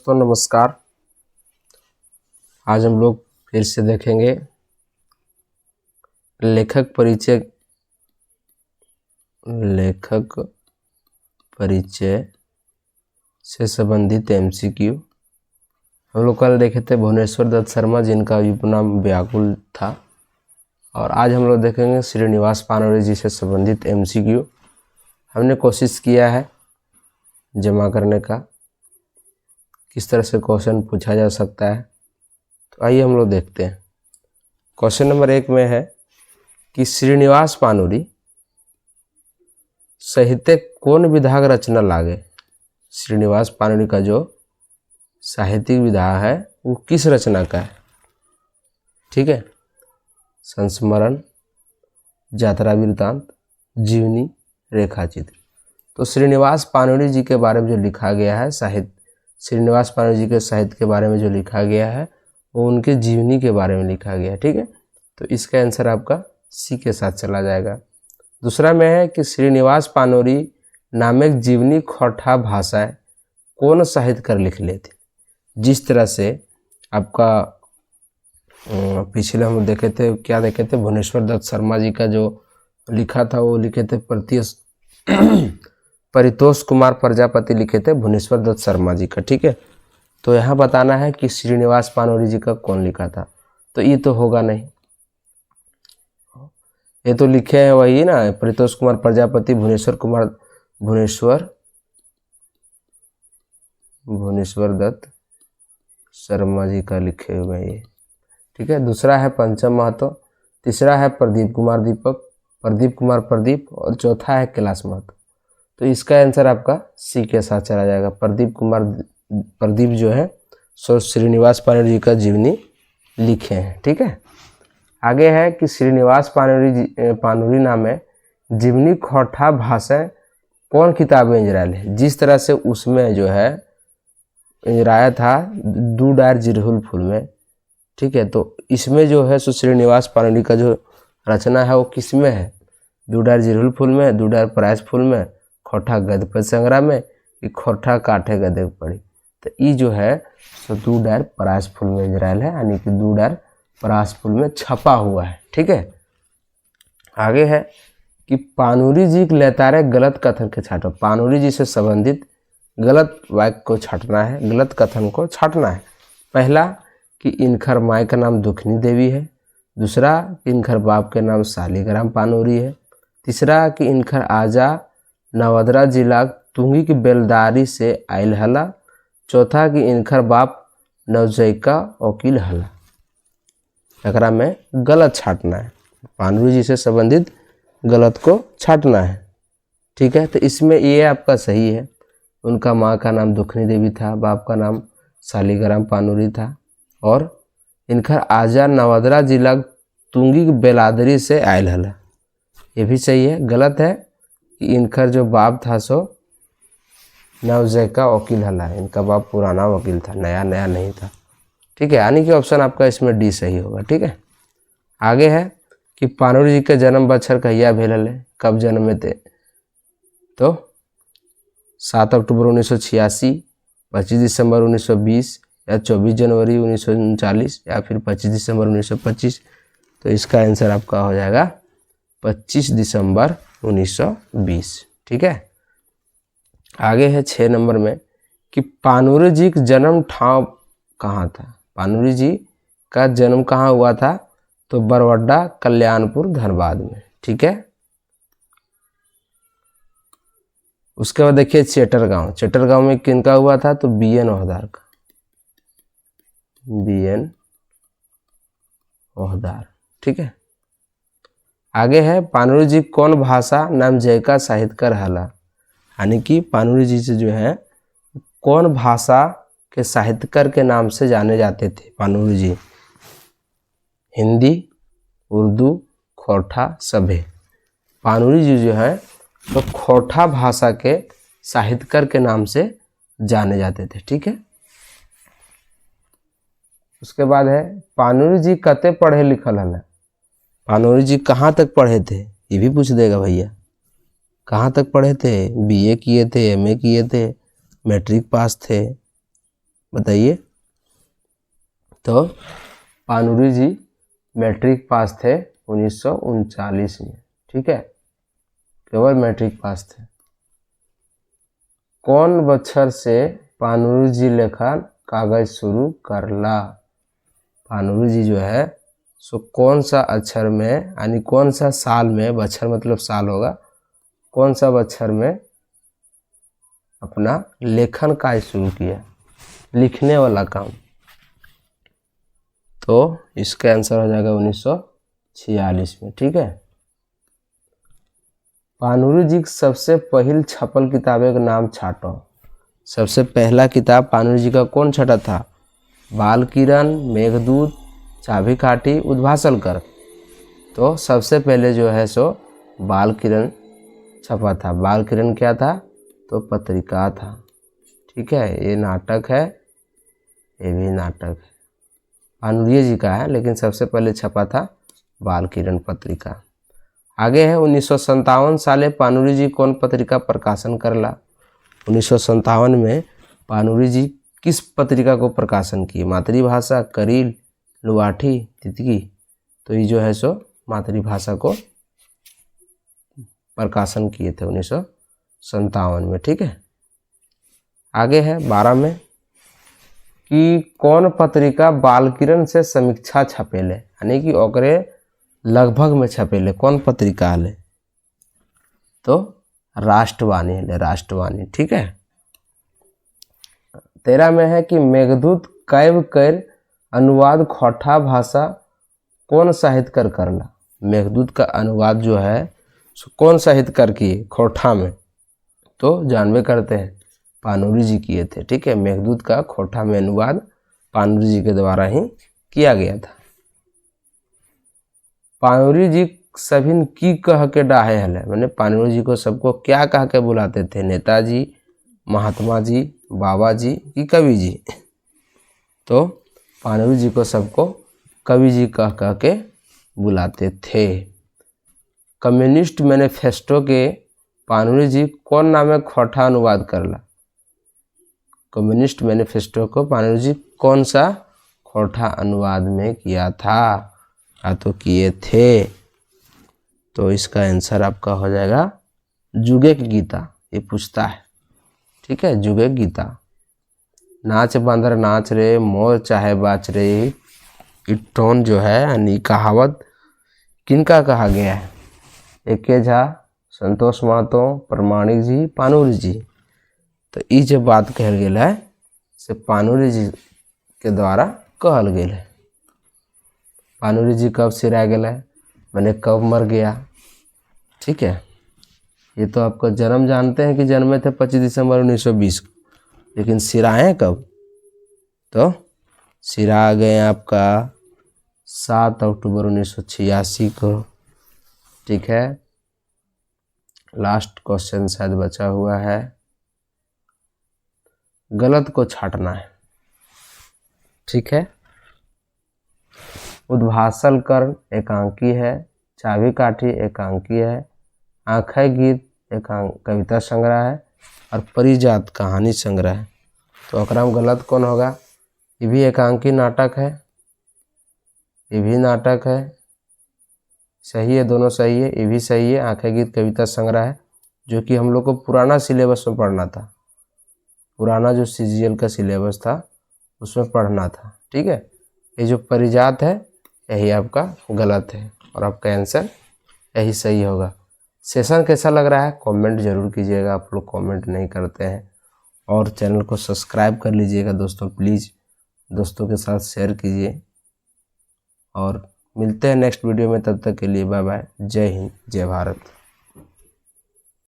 दोस्तों नमस्कार। आज हम लोग फिर से देखेंगे लेखक परिचय से संबंधित एमसीक्यू। हम लोग कल देखे थे भुवनेश्वर दत्त शर्मा जिनका उपनाम व्याकुल था, और आज हम लोग देखेंगे श्रीनिवास पानोरी जी से संबंधित एमसीक्यू। हमने कोशिश किया है जमा करने का, किस तरह से क्वेश्चन पूछा जा सकता है। तो आइए हम लोग देखते हैं। क्वेश्चन नंबर 1 में है कि श्रीनिवास पानोरी साहित्य कौन विधा का रचना लागे। श्रीनिवास पानोरी का जो साहित्यिक विधा है वो किस रचना का है। ठीक है, संस्मरण, यात्रा वृत्तांत, जीवनी, रेखाचित्र। तो श्रीनिवास पानोरी जी के बारे में जो लिखा गया है श्रीनिवास पानोरी जी के साहित्य के बारे में जो लिखा गया है वो उनके जीवनी के बारे में लिखा गया है। ठीक है, तो इसका आंसर आपका सी के साथ चला जाएगा। दूसरा में है कि श्रीनिवास पानोरी नामक जीवनी खोटा भाषाएं कौन साहित्यकार लिख लेते। जिस तरह से आपका पिछले हम देखे थे, क्या देखे थे, भुवनेश्वर दत्त शर्मा जी का जो लिखा था वो लिखे थे परितोष कुमार प्रजापति लिखे थे भुवनेश्वर दत्त शर्मा जी का। ठीक है, तो यहाँ बताना है कि श्रीनिवास पानोरी जी का कौन लिखा था। तो ये तो होगा नहीं, ये तो लिखे हैं वही ना, परितोष कुमार प्रजापति, भुवनेश्वर दत्त शर्मा जी का लिखे हुए हैं ये। ठीक है, दूसरा है पंचम महतो, तीसरा है प्रदीप कुमार प्रदीप, और चौथा है कैलाश महतो। तो इसका आंसर आपका सी के साथ चला जाएगा। प्रदीप जो है सो श्रीनिवास पानोरी जी का जीवनी लिखे हैं। ठीक है, आगे है कि श्रीनिवास पानोरी नामे जीवनी खोटा भाषा कौन किताबें इंजरायल है। जिस तरह से उसमें जो है इंजराया था दू डार जिरहुल फूल में। ठीक है, तो इसमें जो है सो श्रीनिवास पानोरी का जो रचना है वो किस में है, दू डार जिरहुल फूल में, दू डार परास फूल में, खोटा गद संग्राम में, कि खोटा काठे गदे पड़ी। तो ये जो है सो दू डार परास फूल में इंजरायल है, यानी कि दू डार परास फूल में छपा हुआ है। ठीक है, आगे है कि पानोरी जी के लेतारे गलत कथन के छाटो। पानोरी जी से संबंधित गलत वाक्य को छाटना है, गलत कथन को छाटना है। पहला कि इनखर माई का नाम दुखनी देवी है, दूसरा कि इनखर बाप के नाम शालिग्राम पानोरी है, तीसरा कि इनखर आजा नवदरा जिला तुंगी की बेलदारी से आयल हला, चौथा कि इनखर बाप नवजैका वकील हला। एकरा में गलत छाटना है, पानोरी जी से संबंधित गलत को छाटना है। ठीक है, तो इसमें ये आपका सही है, उनका माँ का नाम दुखनी देवी था, बाप का नाम शालिग्राम पानोरी था, और इनखर आजा नवदरा जिला तुंगी की बेलादरी से आयल हला, ये भी सही है। गलत है कि इनखर जो बाप था सो नवजैका वकील हला, इनका बाप पुराना वकील था, नया नहीं था। ठीक है, यानी कि ऑप्शन आपका इसमें डी सही होगा। ठीक है, आगे है कि पानोरी जी के जन्म बछर कहिया भेल है, कब जन्मे थे। तो 7 अक्टूबर 1986, 25 दिसंबर 1920, या 24 जनवरी 1939, या फिर 25 दिसंबर 1925। तो इसका आंसर आपका हो जाएगा 25 दिसंबर 1920। ठीक है, आगे है 6 नंबर में कि पानोरी जी का जन्म ठाव कहाँ था। पानोरी जी का जन्म कहाँ हुआ था, तो बरवड्डा, कल्याणपुर, धनबाद में। ठीक है, उसके बाद देखिए चेटरगांव में किनका हुआ था, तो बीएन ओहदार। ठीक है, आगे है पानोरी जी कौन भाषा नाम जयका साहित्यकार हला, यानी कि पानोरी जी से जो है कौन भाषा के साहित्यकार के नाम से जाने जाते थे पानोरी जी। हिंदी, उर्दू, खोटा, सभे। पानोरी जी जो है तो खोटा भाषा के साहित्यकार के नाम से जाने जाते थे। ठीक है, उसके बाद है पानोरी जी कते पढ़े लिखल हला। पानोरी जी कहाँ तक पढ़े थे, ये भी पूछ देगा भैया। कहाँ तक पढ़े थे, बीए किए थे, एमए किए थे, मैट्रिक पास थे, बताइए। तो पानुरी जी मैट्रिक पास थे 1939 में, ठीक है, केवल मैट्रिक पास थे। कौन बच्चर से पानुरी जी लेखन कागज शुरू करला? पानुरी जी जो है सो कौन सा अक्षर में यानी कौन सा साल में, बच्चर मतलब साल होगा, कौन सा बच्चर में अपना लेखन कार्य शुरू किया, लिखने वाला काम? तो इसका आंसर हो जाएगा 1946 में, ठीक है। पानुरी जी की सबसे पहली छपल किताबें का नाम छाटो। सबसे पहला किताब पानुरी जी का कौन छटा था? बाल किरण, मेघदूत, चाबी काठी, उद्भासल कर। तो सबसे पहले जो है सो बाल किरण छपा था। बाल किरण क्या था? तो पत्रिका था, ठीक है। ये नाटक है, ये भी नाटक है, पानुरी जी का है, लेकिन सबसे पहले छपा था बाल किरण पत्रिका। आगे है 1957 साले पानुरी जी कौन पत्रिका प्रकाशन करला? 1957 में पानुरी जी किस पत्रिका को प्रकाशन किए? मातृभाषा, करील, लुवाठी, तितकी। तो ये जो है सो मातृभाषा को प्रकाशन किए थे 1957 में, ठीक है। आगे है 12 में कि कौन पत्रिका बाल किरण से समीक्षा छपेले, यानी कि ओकरे लगभग में छपेले, कौन पत्रिका हले? तो राष्ट्रवाणी हले, राष्ट्रवाणी, ठीक है। 13 में है कि मेघदूत कैव कर अनुवाद खोटा भाषा कौन साहित्यकार करला? मेघदूत का अनुवाद जो है कौन साहित्यकार किए खोटा में? तो जानवे करते हैं पानुरी जी किए थे, ठीक है। मेघदूत का खोटा में अनुवाद पानुरी जी के द्वारा ही किया गया था। पानुरी जी सभी की कह के डाहे हले, मैंने पानुरी जी को सबको क्या कह के बुलाते थे? नेताजी, महात्मा जी, बाबा जी कि कवि जी? तो पानुरी जी को सबको कवि जी कह कह के बुलाते थे। कम्युनिस्ट मैनिफेस्टो के पानुरी जी कौन नामे खोटा अनुवाद करला? कम्युनिस्ट मैनिफेस्टो को पानुरी जी कौन सा खोटा अनुवाद में किया था या तो किए थे? तो इसका आंसर आपका हो जाएगा जुगे की गीता। ये पूछता है, ठीक है, जुगे की गीता। नाच बंदर नाच रे, मोर चाहे बाच रे, ये टोन जो है यानी कहावत किनका कहा गया है? एके झा, संतोष महतो, प्रमाणिक जी, पानुरी जी। तो ये जो बात कहल गेल है से पानुरी जी के द्वारा कहल गेल है। पानुरी जी कब सिरा गेल है, मैंने कब मर गया, ठीक है। ये तो आपका जन्म जानते हैं कि जन्मे थे 25 दिसंबर 1920 को, लेकिन सिराए कब? तो सिरा गए आपका 7 अक्टूबर 1986 को, ठीक है। लास्ट क्वेश्चन शायद बचा हुआ है, गलत को छाटना है, ठीक है। उद्भासल कर्ण एकांकी है, चाबी काठी एकांकी है, आँखें गीत कविता संग्रह है और परिजात कहानी संग्रह है। तो अकरा में गलत कौन होगा? ये भी एकांकी नाटक है, ये भी नाटक है, सही है, दोनों सही है, ये भी सही है। आँखें गीत कविता संग्रह है, जो कि हम लोग को पुराना सिलेबस में पढ़ना था, पुराना जो CGL का सिलेबस था उसमें पढ़ना था, ठीक है। ये जो परिजात है यही आपका गलत है और आपका आंसर यही सही होगा। सेशन कैसा लग रहा है कमेंट जरूर कीजिएगा, आप लोग कमेंट नहीं करते हैं। और चैनल को सब्सक्राइब कर लीजिएगा दोस्तों, प्लीज़ दोस्तों के साथ शेयर कीजिए। और मिलते हैं नेक्स्ट वीडियो में, तब तक के लिए बाय बाय। जय हिंद, जय भारत।